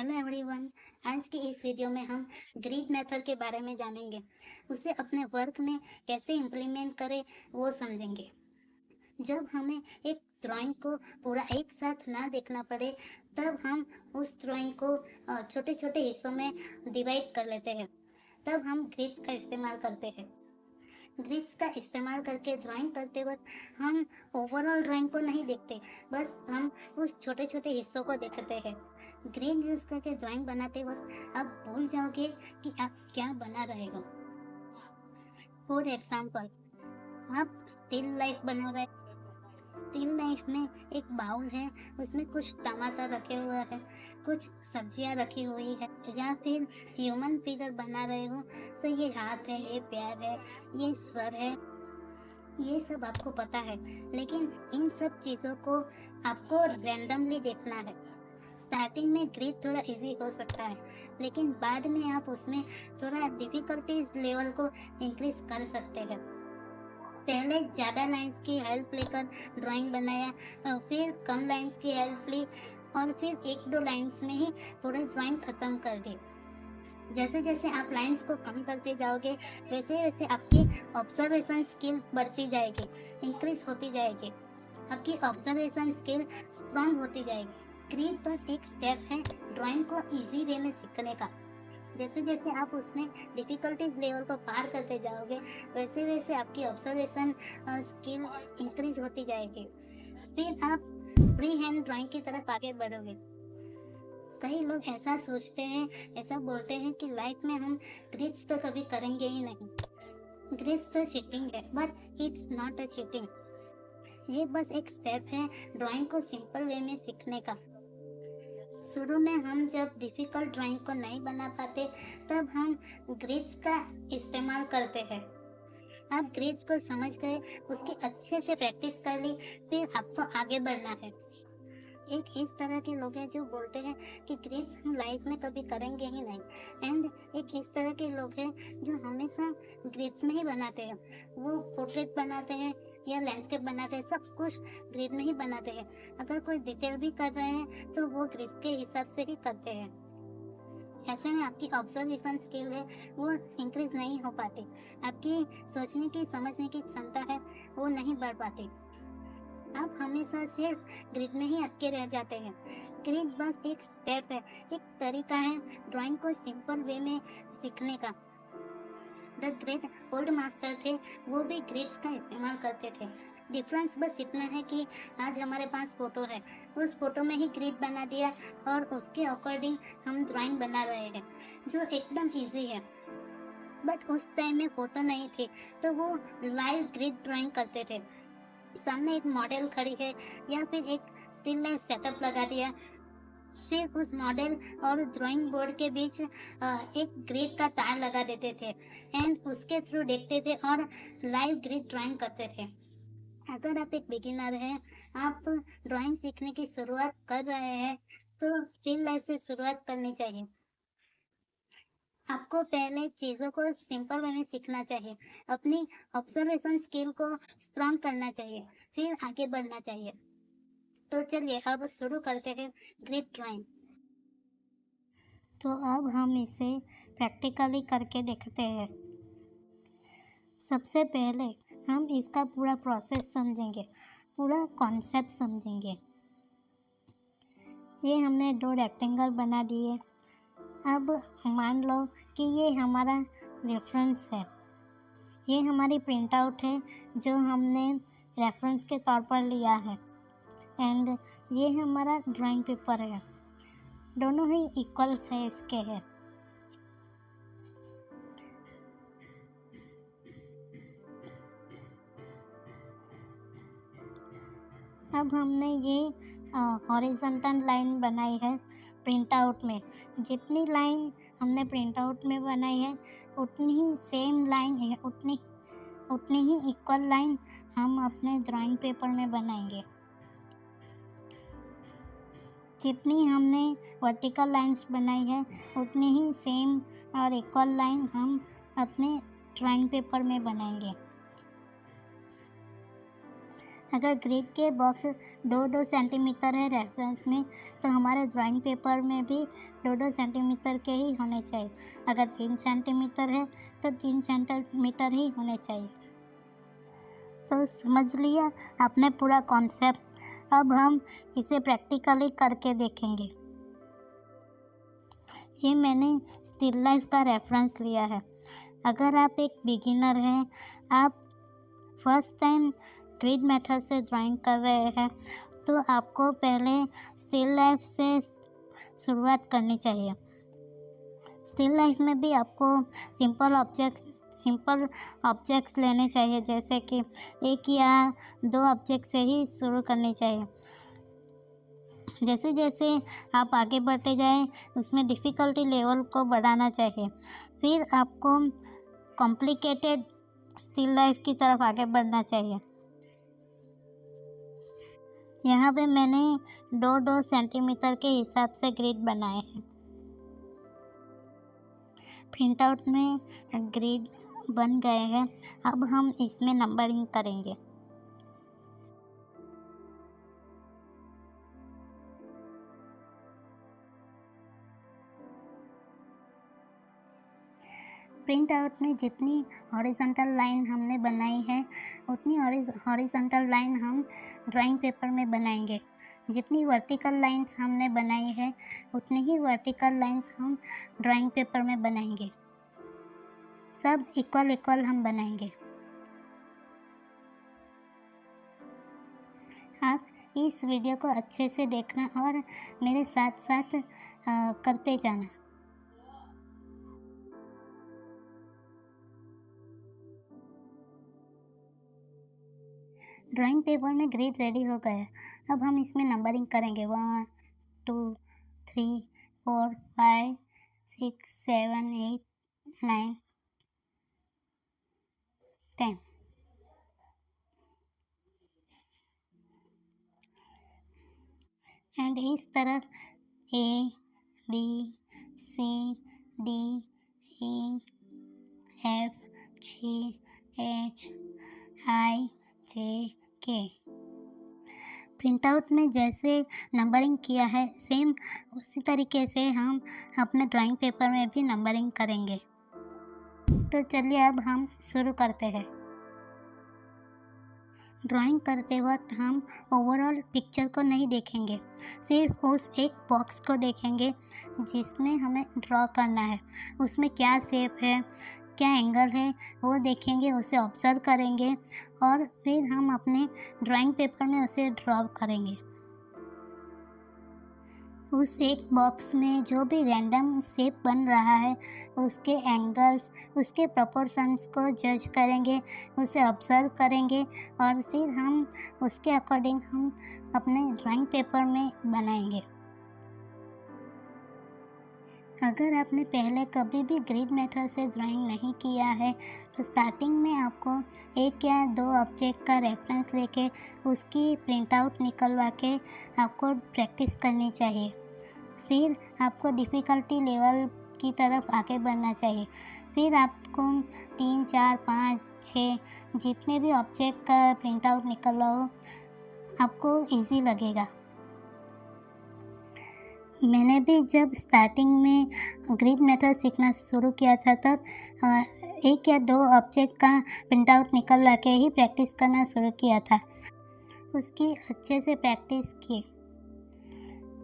Hello everyone. आज की इस वीडियो में हम ग्रिड मेथड के बारे में जानेंगे। उसे अपने वर्क में कैसे इम्प्लीमेंट करें वो समझेंगे। जब हमें एक ड्राइंग को पूरा एक साथ ना देखना पड़े तब हम उस ड्राइंग को छोटे छोटे हिस्सों में डिवाइड कर लेते हैं। तब हम ग्रिड्स का इस्तेमाल करते हैं। ग्रिड्स का इस्तेमाल करके ड्राइंग करते वक्त हम ओवरऑल ड्राइंग को नहीं देखते, बस हम उस छोटे छोटे हिस्सों को देखते हैं। ग्रिड यूज करके ड्राइंग बनाते वक्त आप भूल जाओगे कि आप क्या बना रहे हो। फॉर एग्जाम्पल, आप स्टिल लाइफ बना रहे। स्टिल लाइफ में एक बाउल है, उसमें कुछ टमाटर रखे हुए हैं, कुछ सब्जियां रखी हुई है, या फिर ह्यूमन फिगर बना रहे हो तो ये हाथ है, ये पैर है, ये सर है, ये सब आपको पता है। लेकिन इन सब चीज़ों को आपको रैंडमली देखना है। स्टार्टिंग में ग्रिड थोड़ा इजी हो सकता है, लेकिन बाद में आप उसमें थोड़ा डिफिकल्टीज लेवल को इंक्रीज कर सकते हैं। पहले ज़्यादा लाइंस की हेल्प लेकर ड्राइंग बनाया, फिर कम लाइंस की हेल्प ली और फिर एक दो लाइंस में ही पूरा ड्राइंग खत्म कर दी। जैसे जैसे आप लाइंस को कम करते जाओगे वैसे वैसे आपकी ऑब्जर्वेशन स्किल बढ़ती जाएगी, इंक्रीज होती जाएगी। आपकी ऑब्जर्वेशन स्किल स्ट्रांग होती जाएगी। ग्रिड बस एक स्टेप है ड्राइंग को इजी वे में सीखने का। जैसे जैसे आप उसमें डिफिकल्टीज लेवल को पार करते जाओगे वैसे वैसे आपकी ऑब्जर्वेशन स्किल इंक्रीज होती जाएगी। फिर आप फ्री हैंड ड्राइंग की तरफ आगे बढ़ोगे। कई लोग ऐसा सोचते हैं, ऐसा बोलते हैं कि लाइफ में हम ग्रिड्स तो कभी करेंगे ही नहीं। ग्रिड्स तो चीटिंग है, but it's not a cheating. ये बस एक स्टेप है ड्राइंग को सिंपल वे में सीखने का। शुरू में हम जब डिफिकल्ट ड्राइंग को नहीं बना पाते तब हम ग्रिड्स का इस्तेमाल करते हैं। आप ग्रिड्स को समझ गए, उसकी अच्छे से प्रैक्टिस कर ली, फिर आपको आगे बढ़ना है। एक इस तरह के लोग हैं जो बोलते हैं कि ग्रिड्स हम लाइफ में कभी करेंगे ही नहीं, एंड एक इस तरह के लोग हैं जो हमेशा ग्रिड्स में ही बनाते हैं। वो पोर्ट्रेट बनाते हैं या लैंडस्केप बनाते हैं, सब कुछ ग्रिड में ही बनाते हैं। अगर कोई डिटेल भी कर रहे हैं तो वो ग्रिड के हिसाब से ही करते हैं। ऐसे में आपकी ऑब्जर्वेशन स्किल है वो इंक्रीज नहीं हो पाती, आपकी सोचने की समझने की क्षमता है वो नहीं बढ़ पाती। आप हमेशा सिर्फ ग्रिड में ही अटके रह जाते हैं। ग्रिड बस एक स्टेप है, एक तरीका है ड्राइंग को सिंपल वे में सीखने का। द ग्रेट ओल्ड मास्टर थे, वो भी ग्रिड्स का इस्तेमाल करते थे। डिफरेंस बस इतना है कि आज हमारे पास फोटो है, उस फोटो में ही ग्रिड बना दिया और उसके अकॉर्डिंग हम ड्राइंग बना रहे हैं, जो एकदम इजी है। बट उस टाइम में फोटो नहीं थी तो वो लाइव ग्रिड ड्राइंग करते थे। सामने एक मॉडल खड़ी है या फिर एक स्टिल लाइफ सेटअप लगा दिया, फिर उस मॉडल और ड्राइंग बोर्ड के बीच एक ग्रिड का तार लगा देते थे एंड उसके थ्रू देखते थे और लाइव ग्रिड ड्राइंग करते थे। अगर आप एक बिगिनर हैं, आप ड्राइंग सीखने की शुरुआत कर रहे हैं तो स्टिल लाइफ से शुरुआत करनी चाहिए। आपको पहले चीज़ों को सिंपल वे में सीखना चाहिए, अपनी ऑब्जर्वेशन स्किल को स्ट्रॉन्ग करना चाहिए, फिर आगे बढ़ना चाहिए। तो चलिए अब शुरू करते हैं ग्रिड ड्राइंग। तो अब हम इसे प्रैक्टिकली करके देखते हैं। सबसे पहले हम इसका पूरा प्रोसेस समझेंगे, पूरा कॉन्सेप्ट समझेंगे। ये हमने दो रेक्टेंगल बना दिए। अब मान लो कि ये हमारा रेफरेंस है, ये हमारी प्रिंट आउट है जो हमने रेफरेंस के तौर पर लिया है, एंड ये हमारा ड्राइंग पेपर है। दोनों ही इक्वल साइज के हैं। अब हमने ये हॉरिजॉन्टल लाइन बनाई है प्रिंट आउट में। जितनी लाइन हमने प्रिंट आउट में बनाई है उतनी ही सेम लाइन है, उतनी ही इक्वल लाइन हम अपने ड्राइंग पेपर में बनाएंगे। जितनी हमने वर्टिकल लाइंस बनाई है उतनी ही सेम और इक्वल लाइन हम अपने ड्राइंग पेपर में बनाएंगे। अगर ग्रिड के बॉक्स 2-2 सेंटीमीटर है रेफरेंस में, तो हमारे ड्राइंग पेपर में भी 2-2 सेंटीमीटर के ही होने चाहिए। अगर 3 सेंटीमीटर है तो 3 सेंटीमीटर ही होने चाहिए। तो समझ लिया आपने पूरा कॉन्सेप्ट। अब हम इसे प्रैक्टिकली करके देखेंगे। ये मैंने स्टिल लाइफ का रेफरेंस लिया है। अगर आप एक बिगिनर हैं, आप फर्स्ट टाइम ग्रिड मेथड से ड्राइंग कर रहे हैं, तो आपको पहले स्टिल लाइफ से शुरुआत करनी चाहिए। स्टिल लाइफ में भी आपको सिंपल ऑब्जेक्ट्स लेने चाहिए, जैसे कि 1 या 2 ऑब्जेक्ट से ही शुरू करनी चाहिए। जैसे जैसे आप आगे बढ़ते जाएं, उसमें डिफ़िकल्टी लेवल को बढ़ाना चाहिए। फिर आपको कॉम्प्लिकेटेड स्टिल लाइफ की तरफ आगे बढ़ना चाहिए। यहाँ पे मैंने 2-2 सेंटीमीटर के हिसाब से ग्रिड बनाए हैं। प्रिंट आउट में ग्रिड बन गए हैं। अब हम इसमें नंबरिंग करेंगे। प्रिंट आउट में जितनी हॉरिजॉन्टल लाइन हमने बनाई है, उतनी हॉरिजॉन्टल लाइन हम ड्राइंग पेपर में बनाएंगे। जितनी वर्टिकल लाइंस हमने बनाई है, उतनी ही वर्टिकल लाइंस हम ड्राइंग पेपर में बनाएंगे। सब इक्वल हम बनाएंगे। आप इस वीडियो को अच्छे से देखना और मेरे साथ साथ करते जाना। ड्राइंग पेपर में ग्रिड रेडी हो गया। अब हम इसमें नंबरिंग करेंगे। 1 2 3 4 5 6 7 8 9 10। एंड इस तरफ A B C D E F G H I J K। Print out में जैसे नंबरिंग किया है, सेम उसी तरीके से हम अपने ड्राइंग पेपर में भी नंबरिंग करेंगे। तो चलिए अब हम शुरू करते हैं। ड्राइंग करते वक्त हम ओवरऑल पिक्चर को नहीं देखेंगे, सिर्फ उस एक बॉक्स को देखेंगे जिसमें हमें ड्रॉ करना है। उसमें क्या शेप है, क्या एंगल है, वो देखेंगे, उसे ऑब्जर्व करेंगे और फिर हम अपने ड्राइंग पेपर में उसे ड्रॉ करेंगे। उस एक बॉक्स में जो भी रैंडम शेप बन रहा है, उसके एंगल्स, उसके प्रोपोर्शंस को जज करेंगे, उसे ऑब्जर्व करेंगे और फिर हम उसके अकॉर्डिंग हम अपने ड्राइंग पेपर में बनाएंगे। अगर आपने पहले कभी भी ग्रिड मेथड से ड्राइंग नहीं किया है, तो स्टार्टिंग में आपको 1 या 2 ऑब्जेक्ट का रेफरेंस लेके उसकी प्रिंट आउट निकलवा के आपको प्रैक्टिस करनी चाहिए। फिर आपको डिफ़िकल्टी लेवल की तरफ आगे बढ़ना चाहिए। फिर आपको 3 4 5 6 जितने भी ऑब्जेक्ट का प्रिंट आउट निकलवाओ, आपको इजी लगेगा। मैंने भी जब स्टार्टिंग में ग्रिड मेथड सीखना शुरू किया था, तब 1 या 2 ऑब्जेक्ट का प्रिंट आउट निकलवा के ही प्रैक्टिस करना शुरू किया था। उसकी अच्छे से प्रैक्टिस की,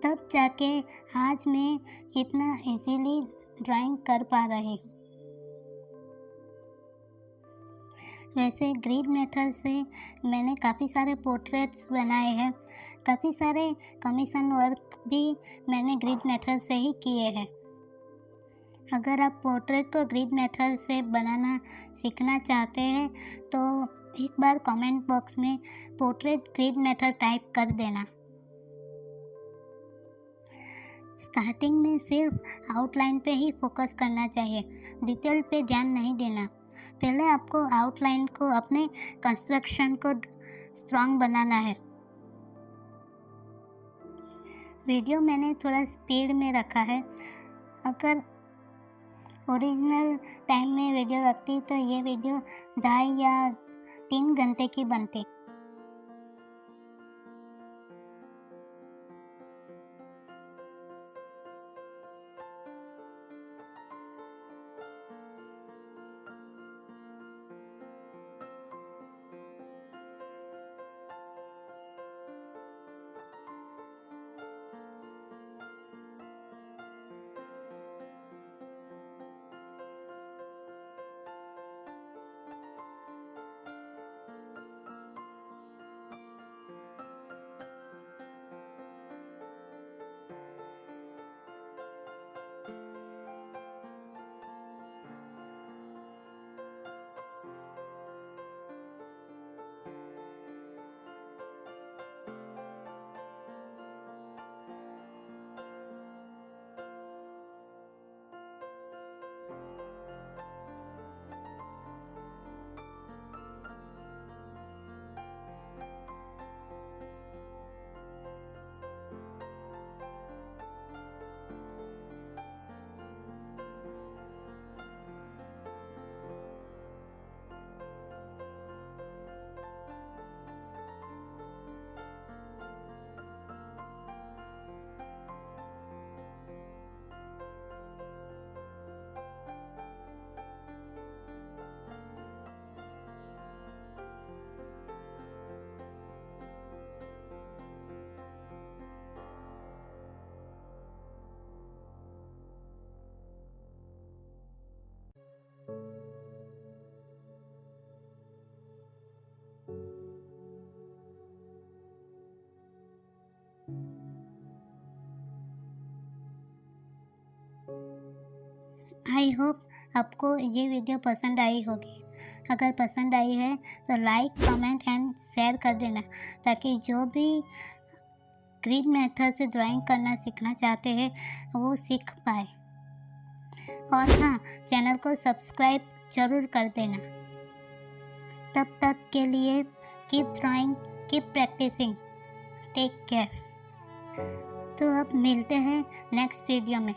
तब जाके आज मैं इतना इजीली ड्राइंग कर पा रही हूँ। वैसे ग्रिड मेथड से मैंने काफ़ी सारे पोर्ट्रेट्स बनाए हैं, काफ़ी सारे कमीशन वर्क भी मैंने ग्रिड मेथड से ही किए हैं। अगर आप पोर्ट्रेट को ग्रिड मेथड से बनाना सीखना चाहते हैं, तो एक बार कमेंट बॉक्स में पोर्ट्रेट ग्रिड मेथड टाइप कर देना। स्टार्टिंग में सिर्फ आउटलाइन पे ही फोकस करना चाहिए, डिटेल पे ध्यान नहीं देना। पहले आपको आउटलाइन को, अपने कंस्ट्रक्शन को स्ट्रॉन्ग बनाना है। वीडियो मैंने थोड़ा स्पीड में रखा है। अगर ओरिजिनल टाइम में वीडियो रखती तो ये वीडियो 2.5 या 3 घंटे की बनती। आई होप आपको ये वीडियो पसंद आई होगी। अगर पसंद आई है तो लाइक, कमेंट एंड शेयर कर देना, ताकि जो भी ग्रिड मेथड से ड्राइंग करना सीखना चाहते हैं वो सीख पाए। और हाँ, चैनल को सब्सक्राइब जरूर कर देना। तब तक के लिए keep drawing, keep practising, take care. तो अब मिलते हैं नेक्स्ट वीडियो में।